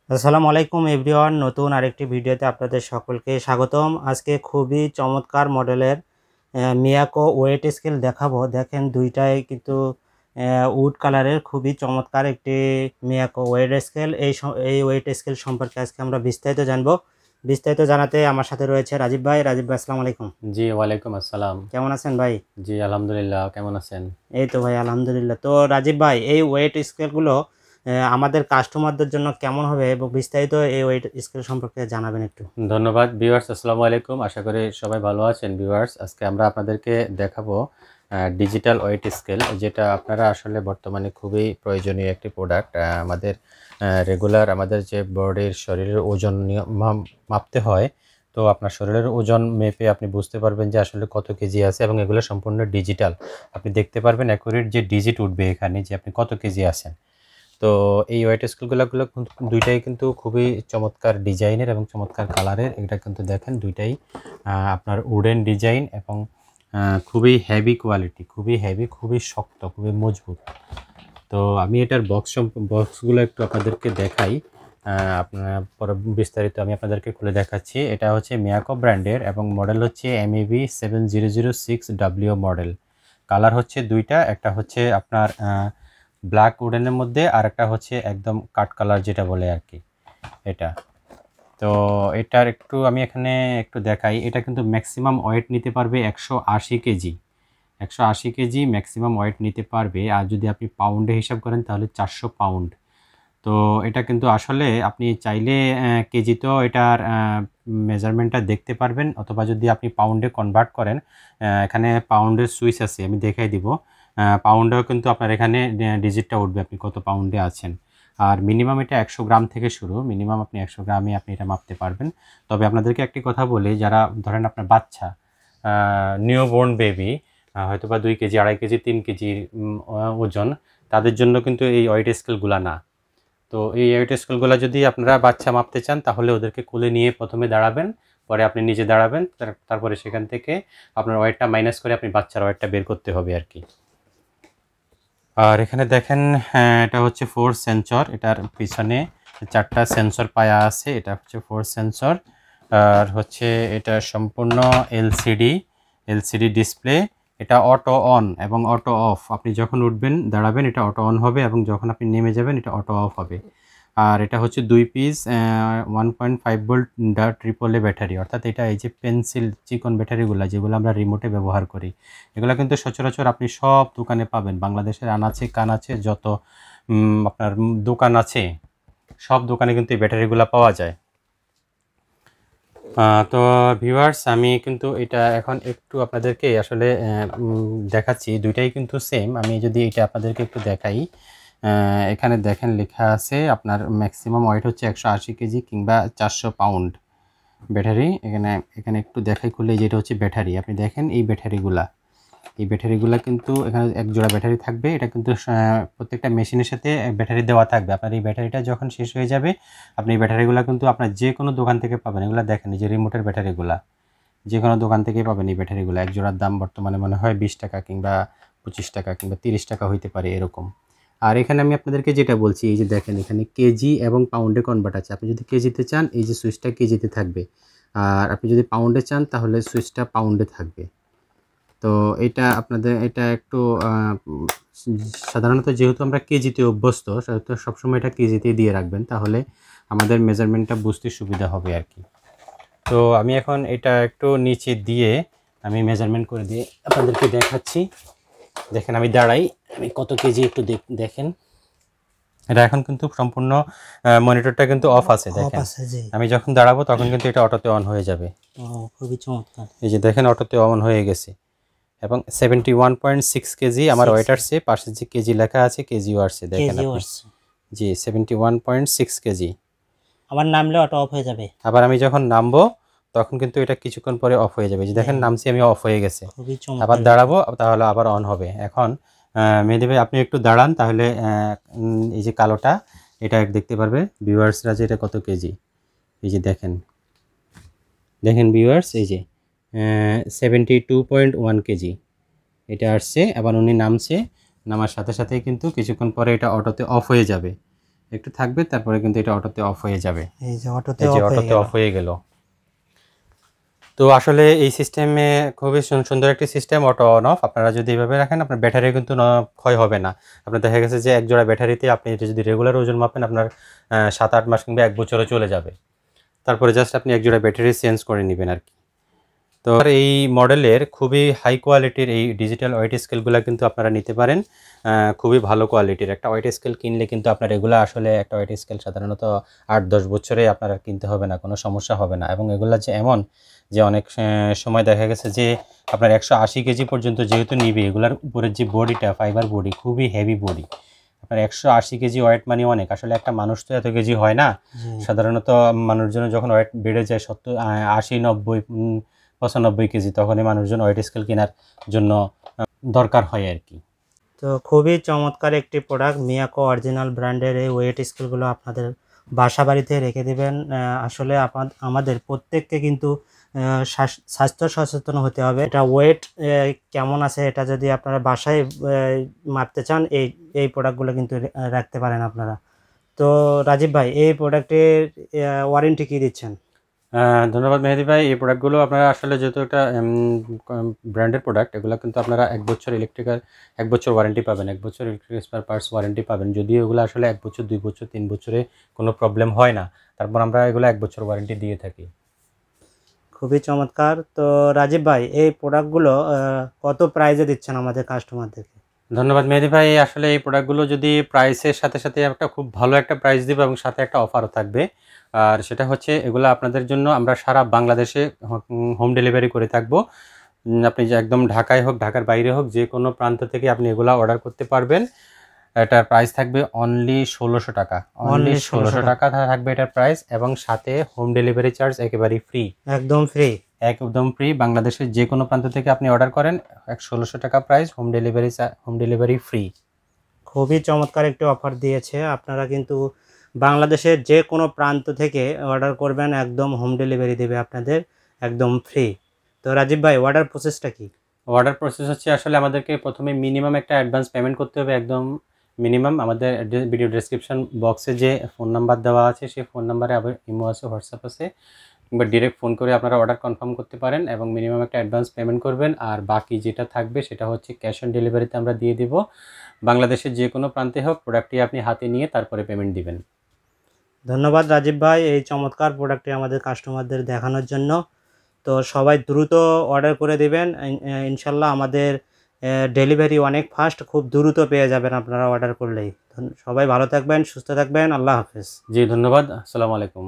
আসসালামু আলাইকুম এভরিওয়ান, নতুন আরেকটি ভিডিওতে আপনাদের সকলকে স্বাগতম। আজকে খুবই চমৎকার মডেলের মিয়াকো ওয়েট স্কেল দেখাবো। দেখেন দুইটাই কিন্তু উড কালারের খুবই চমৎকার একটি মিয়াকো ওয়েট স্কেল। এই ওয়েট স্কেল সম্পর্কে আজকে আমরা বিস্তারিত জানবো। বিস্তারিত জানাতে আমার সাথে রয়েছে রাজীব ভাই। রাজীব ভাই, আসসালামু আলাইকুম। জি, ওয়ালাইকুম আসসালাম। কেমন আছেন ভাই? জি, আলহামদুলিল্লাহ। কেমন আছেন? এই তো ভাই, আলহামদুলিল্লাহ। তো রাজীব ভাই, এই ওয়েট স্কেলগুলো আমাদের কাস্টমারদের জন্য কেমন হবে এবং বিস্তারিত এই ওয়েট স্কেল সম্পর্কে জানাবেন একটু। ধন্যবাদ ভিউয়ার্স। আসসালামু আলাইকুম। আশা করি সবাই ভালো আছেন ভিউয়ার্স। আজকে আমরা আপনাদেরকে দেখাবো ডিজিটাল ওয়েট স্কেল, যেটা আপনারা আসলে বর্তমানে খুবই প্রয়োজনীয় একটি প্রোডাক্ট। আমাদের রেগুলার আমাদের যে বডির শরীরের ওজন মাপতে হয়, তো আপনার শরীরের ওজন মেপে আপনি বুঝতে পারবেন যে আসলে কত কেজি আছে, এবং এগুলো সম্পূর্ণ ডিজিটাল। আপনি দেখতে পারবেন অ্যাকুরেট যে ডিজিট উঠবে এখানে, যে আপনি কত কেজি আছেন। তো এই ওয়েট স্কেলগুলো দুইটাই কিন্তু খুবই চমৎকার ডিজাইনের এবং চমৎকার কালারের। এটা কিন্তু দেখেন দুইটাই আপনার উডেন ডিজাইন এবং খুবই হেভি কোয়ালিটি, খুবই হেভি, খুবই শক্ত, খুবই মজবুত। তো আমি এটার বক্সগুলো একটু আপনাদেরকে দেখাই। আপনার পরে বিস্তারিত আমি আপনাদেরকে খুলে দেখাচ্ছি। এটা হচ্ছে মিয়াকো ব্র্যান্ডের এবং মডেল হচ্ছে MEB 7006W মডেল। কালার হচ্ছে দুইটা, একটা হচ্ছে আপনার ব্ল্যাক উডেনের মধ্যে, আর একটা হচ্ছে একদম কাঠ কালার যেটা বলে আর কি, এটা। তো এটার একটু আমি এখানে একটু দেখাই। এটা কিন্তু ম্যাক্সিমাম ওয়েট নিতে পারবে 180 কেজি। 180 কেজি ম্যাক্সিমাম ওয়েট নিতে পারবে। আর যদি আপনি পাউন্ডে হিসাব করেন তাহলে 400 পাউন্ড। তো এটা কিন্তু আসলে আপনি চাইলে কেজিতেও এটার মেজারমেন্টটা দেখতে পারবেন, অথবা যদি আপনি পাউন্ডে কনভার্ট করেন, এখানে পাউন্ডের সুইচ আছে, আমি দেখাই দিব। পাউন্ডেও কিন্তু আপনার এখানে ডিজিটটা উঠবে আপনি কত পাউন্ডে আছেন। আর মিনিমাম এটা 100 গ্রাম থেকে শুরু। মিনিমাম আপনি 100 গ্রামে আপনি এটা মাপতে পারবেন। তবে আপনাদেরকে একটি কথা বলি, যারা ধরেন আপনার বাচ্চা, নিউবর্ন বেবি, হয়তো বা 2 কেজি, 2.5 কেজি, 3 কেজি ওজন, তাদের জন্য কিন্তু এই ওয়েট স্কেলগুলো না। তো এই ওয়েট স্কেলগুলো যদি আপনারা বাচ্চা মাপতে চান, তাহলে ওদেরকে কোলে নিয়ে প্রথমে দাঁড়াবেন, পরে আপনি নিজে দাঁড়াবেন, তারপরে সেখান থেকে আপনার ওয়েটটা মাইনাস করে আপনি বাচ্চার ওয়েটটা বের করতে হবে আর কি। আর এখানে দেখেন, এটা হচ্ছে 4 সেন্সর। এটার পিছনে 4টা সেন্সর পায়া আছে। এটা হচ্ছে 4 সেন্সর। আর হচ্ছে এটা সম্পূর্ণ এলসিডি ডিসপ্লে। এটা অটো অন এবং অটো অফ। আপনি যখন উঠবেন, দাঁড়াবেন, এটা অটো অন হবে, এবং যখন আপনি নেমে যাবেন এটা অটো অফ হবে। আর এটা হচ্ছে 2 পিস 1.5 ভোল্ট AAA ব্যাটারি। অর্থাৎ এটা এই যে পেন্সিল চিকন ব্যাটারিগুলো, যেগুলো আমরা রিমোটে ব্যবহার করি, এগুলো কিন্তু সচরাচর আপনি সব দোকানে পাবেন। বাংলাদেশের আনাচে কানাচে যত আপনার দোকান আছে, সব দোকানে কিন্তু এই ব্যাটারিগুলো পাওয়া যায়। তো ভিউয়ার্স, আমি কিন্তু এটা এখন একটু আপনাদেরকে আসলে দেখাচ্ছি। দুইটাই কিন্তু সেম। আমি যদি এটা আপনাদেরকে একটু দেখাই, এখানে দেখেন লেখা আছে আপনার ম্যাক্সিমাম ওয়েট হচ্ছে 180 কেজি কিংবা 400 পাউন্ড ব্যাটারি। এখানে এখানে একটু দেখাই খুলে, যেটা হচ্ছে ব্যাটারি। আপনি দেখেন এই ব্যাটারিগুলা কিন্তু এখানে এক জোড়া ব্যাটারি থাকবে। এটা কিন্তু প্রত্যেকটা মেশিনের সাথে ব্যাটারি দেওয়া থাকবে। আপনার এই ব্যাটারিটা যখন শেষ হয়ে যাবে, আপনি এই ব্যাটারিগুলো কিন্তু আপনার যে কোনো দোকান থেকে পাবেন। এগুলো দেখেন, এই যে রিমোটের ব্যাটারিগুলা, যে কোনো দোকান থেকেই পাবেন এই ব্যাটারিগুলো। এক জোড়ার দাম বর্তমানে মনে হয় 20 টাকা কিংবা 25 টাকা কিংবা 30 টাকা হইতে পারে এরকম। আর এখানে আমি আপনাদেরকে যেটা বলছি, এই যে দেখেন এখানে কেজি এবং পাউন্ডে কনভার্ট আছে। আপনি যদি কেজিতে চান, এই যে সুইচটা কেজিতে থাকবে, আর আপনি যদি পাউন্ডে চান, তাহলে সুইচটা পাউন্ডে থাকবে। তো এটা আপনাদের এটা একটু সাধারণত যেহেতু আমরা কেজিতে অভ্যস্ত, সেহেতু সবসময় এটা কেজিতেই দিয়ে রাখবেন, তাহলে আমাদের মেজারমেন্টটা বুঝতে সুবিধা হবে আর কি। তো আমি এখন এটা একটু নিচে দিয়ে আমি মেজারমেন্ট করে দিয়ে আপনাদেরকে দেখাচ্ছি। দেখেন আমি দাঁড়াই, আমি কত কেজি একটু দেখেন। এটা এখন কিন্তু সম্পূর্ণ মনিটরটা কিন্তু অফ আছে। দেখেন আমি যখন দাঁড়াবো তখন কিন্তু এটা অটোতে অন হয়ে যাবে। খুবই চমৎকার। এই যে দেখেন অটোতে অন হয়ে গেছে। এবং 71.6 কেজি আমার ওয়েট আসছে। পাশে যে কেজি লেখা আছে, কেজিও আসছে, দেখেন আপনি। জি, 71.6 কেজি। আবার নামলে অটো অফ হয়ে যাবে। আবার আমি যখন নামবো তখন কিন্তু এটা কিছুক্ষণ পরে অফ হয়ে যাবে। যে দেখেন নামছি আমি, অফ হয়ে গেছে। আবার দাঁড়াবো, তাহলে আবার অন হবে। এখন মেহেদী ভাই, আপনি একটু দাঁড়ান, তাহলে এই যে কালোটা, এটা দেখতে পারবে ভিউয়ার্সরা যে এটা কত কেজি। এই যে দেখেন ভিউয়ার্স, এই যে 72.1 কেজি এটা আসছে। আবার উনি নামছে, নামার সাথে সাথেই কিন্তু কিছুক্ষণ পরে এটা অটোতে অফ হয়ে যাবে। একটু থাকবে, তারপরে কিন্তু এটা অটোতে অফ হয়ে যাবে। এই যে অটোতে এই যে অফ হয়ে অটোতে গেল। অফ হয়ে গেল। তো আসলে এই সিস্টেমে খুবই সুন্দর একটি সিস্টেম, অটো অন অফ। আপনারা যদি এভাবে রাখেন আপনার ব্যাটারি কিন্তু ক্ষয় হবে না। আপনার দেখা গেছে যে এক জোড়া ব্যাটারিতে আপনি এটা যদি রেগুলার ওজন মাপেন আপনার 7-8 মাস কিংবা 1 বছরও চলে যাবে। তারপরে জাস্ট আপনি এক জোড়া ব্যাটারি চেঞ্জ করে নেবেন আর কি। তো এই মডেলের খুবই হাই কোয়ালিটির এই ডিজিটাল ওয়েট স্কেলগুলো কিন্তু আপনারা নিতে পারেন। খুবই ভালো কোয়ালিটির একটা ওয়েট স্কেল কিনলে কিন্তু আপনার এগুলো আসলে একটা ওয়েট স্কেল সাধারণত 8-10 বছরে আপনারা কিনতে হবে না, কোনো সমস্যা হবে না। এবং এগুলো যে এমন যে অনেক সময় দেখা গেছে যে আপনার 180 কেজি পর্যন্ত যেহেতু নিবে, এগুলোর উপরের যে বডিটা ফাইবার বডি খুবই হেভি বডি। আপনার 180 কেজি ওয়েট মানে অনেক। আসলে একটা মানুষ তো এত কেজি হয় না। সাধারণত মানুষজনের যখন ওয়েট বেড়ে যায় 70, 80, 90, 95 কেজি, তখনই মানুষজন ওয়েট স্কেল কেনার জন্য দরকার হয় আর কি। তো খুবই চমৎকার একটি প্রোডাক্ট, মিয়াকো অরিজিনাল ব্র্যান্ডের এই ওয়েট স্কেলগুলো আপনাদের বাসা বাড়িতে রেখে দেবেন। আসলে আমাদের প্রত্যেককে কিন্তু স্বাস্থ্য সচেতন হতে হবে। এটা ওয়েট কেমন আছে এটা যদি আপনারা বাসায় মাপতে চান, এই প্রোডাক্টগুলো কিন্তু রাখতে পারেন আপনারা। তো রাজীব ভাই, এই প্রোডাক্টের ওয়ারেন্টি কি দিচ্ছেন? ধন্যবাদ মেহেদি ভাই। এই প্রোডাক্টগুলো আপনারা আসলে যেহেতু একটা ব্র্যান্ডের প্রোডাক্ট, এগুলো কিন্তু আপনারা 1 বছর 1 বছর ওয়ারেন্টি পাবেন, 1 বছর ইলেকট্রিক স্পেয়ার পার্টস ওয়ারেন্টি পাবেন। যদিও এগুলো আসলে 1 বছর, 2 বছর, 3 বছরে কোনো প্রবলেম হয় না, তারপর আমরা এগুলো 1 বছর ওয়ারেন্টি দিয়ে থাকি। খুবই চমৎকার। তো রাজীব ভাই, এই প্রোডাক্টগুলো কত প্রাইজে দিচ্ছেন আমাদের কাস্টমারদেরকে? ধন্যবাদ মেহেদি ভাই। আসলে এই প্রোডাক্টগুলো যদি প্রাইসের সাথে সাথে একটা খুব ভালো একটা প্রাইস দিব এবং সাথে একটা অফারও থাকবে। আর সেটা হচ্ছে এগুলো আপনাদের জন্য আমরা সারা বাংলাদেশে হোম ডেলিভারি করে থাকবো। আপনি যে একদম ঢাকায় হোক, ঢাকার বাইরে হোক, যে কোনো প্রান্ত থেকে আপনি এগুলো অর্ডার করতে পারবেন। এটার প্রাইস থাকবে অনলি 1600 টাকা। অনলি 1600 টাকা থাকবে এটার প্রাইস, এবং সাথে হোম ডেলিভারি চার্জ একেবারেই ফ্রি। একদম ফ্রি। একদম ফ্রি। বাংলাদেশের যে কোনো প্রান্ত থেকে আপনি অর্ডার করেন, 1600 টাকা প্রাইস, হোম ডেলিভারি ফ্রি। খুবই চমৎকার একটি অফার দিয়েছে। আপনারা কিন্তু বাংলাদেশের যে কোনো প্রান্ত থেকে অর্ডার করবেন, একদম হোম ডেলিভারি দেবে আপনাদের একদম ফ্রি। তো রাজীব ভাই, অর্ডার প্রসেসটা কি? অর্ডার প্রসেস হচ্ছে আসলে আমাদেরকে প্রথমে মিনিমাম একটা অ্যাডভান্স পেমেন্ট করতে হবে, একদম মিনিমাম। আমাদের ভিডিও ডেসক্রিপশন বক্সে যে ফোন নাম্বার দেওয়া আছে সেই ফোন নাম্বারে আবার ইমো আছে, হোয়াটসঅ্যাপ আছে, কিংবা ডিরেক্ট ফোন করে আপনারা অর্ডার কনফার্ম করতে পারেন এবং মিনিমাম একটা অ্যাডভান্স পেমেন্ট করবেন। আর বাকি যেটা থাকবে সেটা হচ্ছে ক্যাশ অন ডেলিভারিতে আমরা দিয়ে দেব। বাংলাদেশের যে কোনো প্রান্তে হোক, প্রোডাক্টটি আপনি হাতে নিয়ে তারপরে পেমেন্ট দিবেন। ধন্যবাদ রাজীব ভাই এই চমৎকার প্রোডাক্টটি আমাদের কাস্টমারদের দেখানোর জন্য। তো সবাই দ্রুত অর্ডার করে দেবেন, ইনশাল্লাহ আমাদের ডেলিভারি অনেক ফাস্ট, খুব দ্রুত পেয়ে যাবেন আপনারা অর্ডার করলেই। সবাই ভালো থাকবেন, সুস্থ থাকবেন, আল্লাহ হাফেজ। জি ধন্যবাদ। আসসালামু আলাইকুম।